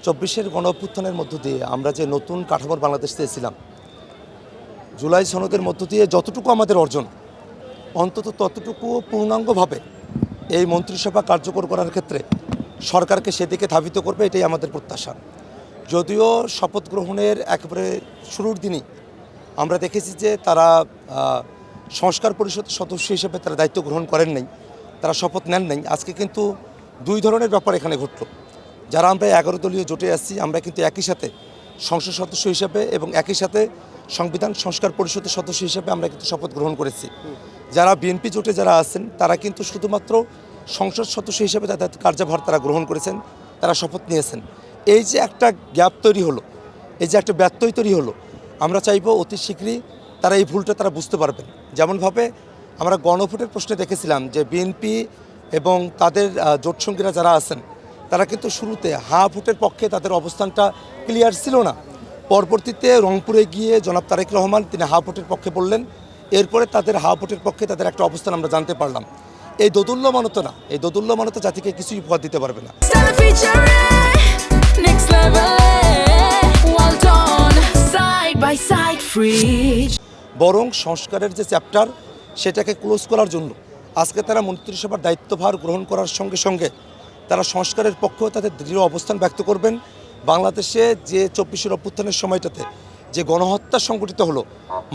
২৪-এর গণঅভ্যুত্থানের মধ্য দিয়ে আমরা যে নতুন কাঠামোর বাংলাদেশ চেয়েছিলাম, জুলাই সনদের মধ্য দিয়ে যতটুকু আমাদের অর্জন, অন্তত ততটুকু পূর্ণাঙ্গভাবে এই মন্ত্রিসভা কার্যকর করার ক্ষেত্রে সরকারকে সেদিকে ধাবিত করবে, এটাই আমাদের প্রত্যাশা। যদিও শপথ গ্রহণের একেবারে শুরুর দিনই আমরা দেখেছি যে তারা সংস্কার পরিষদের সদস্য হিসেবে তারা দায়িত্ব গ্রহণ করেন নাই, তারা শপথ নেন নাই। আজকে কিন্তু দুই ধরনের ব্যাপার এখানে ঘটল। যারা আমরা 11 দলীয় জোটে আসছি, আমরা কিন্তু একই সাথে সংসদ সদস্য হিসেবে এবং একই সাথে সংবিধান সংস্কার পরিষদের সদস্য হিসেবে আমরা কিন্তু শপথ গ্রহণ করেছি। যারা বিএনপি জোটে যারা আছেন তারা কিন্তু শুধুমাত্র সংসদ সদস্য হিসেবে তাদের কার্যভার তারা গ্রহণ করেছেন, তারা শপথ নিয়েছেন। এই যে একটা গ্যাপ তৈরি হলো, এই যে একটা ব্যত্যয় তৈরি হলো, আমরা চাইব অতি শীঘ্রই তারা এই ভুলটা তারা বুঝতে পারবেন। যেমনভাবে আমরা গণভোটের প্রশ্নে দেখেছিলাম যে বিএনপি এবং তাদের জোটসঙ্গীরা যারা আছেন তারা কিন্তু শুরুতে ভোটের পক্ষে তাদের অবস্থানটা ক্লিয়ার ছিল না। পরবর্তীতে রংপুরে গিয়ে জনাব তারেক রহমান তিনি ভোটের পক্ষে বললেন, এরপরে তাদের ভোটের পক্ষে তাদের একটা অবস্থান আমরা জানতে পারলাম। এই দোদুল্যমানতা না, এই দোদুল্যমানতা জাতিকে কিছুই উপহার দিতে পারবে না। বরং সংস্কারের যে চ্যাপ্টার সেটাকে ক্লোজ করার জন্য আজকে তারা মন্ত্রিসভার দায়িত্বভার গ্রহণ করার সঙ্গে সঙ্গে তারা সংস্কারের পক্ষেও তাদের দৃঢ় অবস্থান ব্যক্ত করবেন। বাংলাদেশে যে 24-এর অভ্যুত্থানের সময়টাতে যে গণহত্যা সংঘটিত হলো,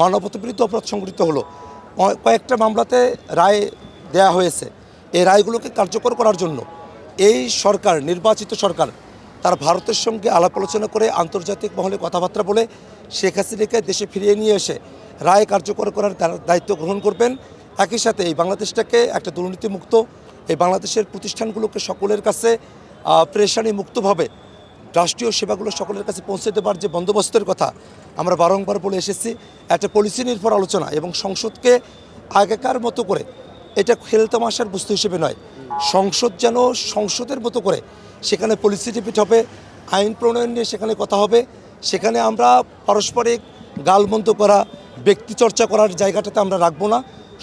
মানবতাবিরোধী অপরাধ সংঘটিত হলো, কয়েকটা মামলাতে রায় দেয়া হয়েছে। এই রায়গুলোকে কার্যকর করার জন্য এই সরকার, নির্বাচিত সরকার, তার ভারতের সঙ্গে আলাপ আলোচনা করে আন্তর্জাতিক মহলে কথাবার্তা বলে শেখ হাসিনাকে দেশে ফিরিয়ে নিয়ে এসে রায় কার্যকর করার দায়িত্ব গ্রহণ করবেন। একই সাথে এই বাংলাদেশটাকে একটা দুর্নীতিমুক্ত, এই বাংলাদেশের প্রতিষ্ঠানগুলোকে সকলের কাছে প্রেশানি মুক্তভাবে রাষ্ট্রীয় সেবাগুলো সকলের কাছে পৌঁছে দেবার যে বন্দোবস্তের কথা আমরা বারংবার বলে এসেছি, একটা পলিসি নির্ভর আলোচনা এবং সংসদকে আগেকার মতো করে এটা খেলতামাশার বস্তু হিসেবে নয়, সংসদ যেন সংসদের মতো করে সেখানে পলিসি ডিবেট হবে, আইন প্রণয়ন নিয়ে সেখানে কথা হবে। সেখানে আমরা পারস্পরিক গালমন্দ করা, ব্যক্তি চর্চা করার জায়গাটাতে আমরা রাখবো না।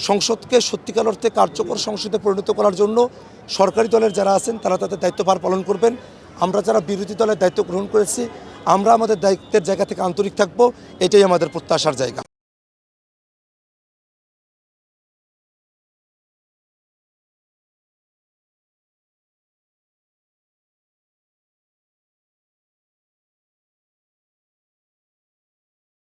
সংসদকে সত্যিকার অর্থে কার্যকর সংসদে পরিণত করার জন্য সরকারি দলের যারা আছেন তারা তাদের দায়িত্বভার পালন করবেন। আমরা যারা বিরোধী দলের দায়িত্ব গ্রহণ করেছি আমরা আমাদের দায়িত্বের জায়গা থেকে আন্তরিক থাকবো, এটাই আমাদের প্রত্যাশার জায়গা।